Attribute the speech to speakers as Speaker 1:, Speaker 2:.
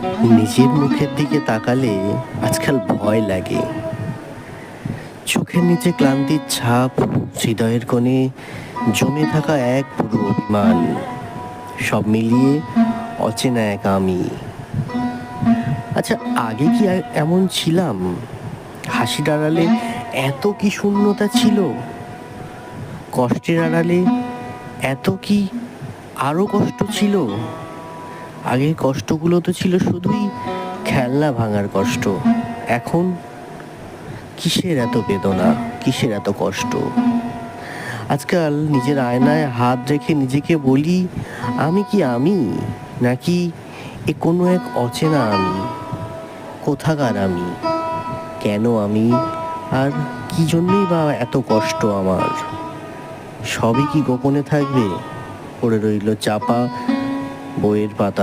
Speaker 1: নিজের মুখের দিকে তাকালে আজকাল ভয় লাগে। চোখের নিচে ক্লান্তির ছাপ, হৃদয়ের কোণে জমে থাকা এক পুরো অভিমান, সব মিলিয়ে অচেনা এক আমি। আচ্ছা, আগে কি এমন ছিলাম? হাসির আড়ালে এত কি শূন্যতা ছিল? কষ্টের আড়ালে এত কি আরো কষ্ট ছিল? আগের কষ্টগুলো তো ছিল শুধুই খেলনা ভাঙার কষ্ট। এখন কিসের এত বেদনা, কিসের এত কষ্ট? আজকাল নিজের আয়নায় হাত রেখে নিজেকে বলি, আমি কি আমি, নাকি এ কোনো এক অচেনা আমি? কোথাকার আমি? কেন আমি? আর কি জন্যই বা এত কষ্ট আমার? সবই কি গোপনে থাকবে? পড়ে রইল চাপা বইয়ের পাতা।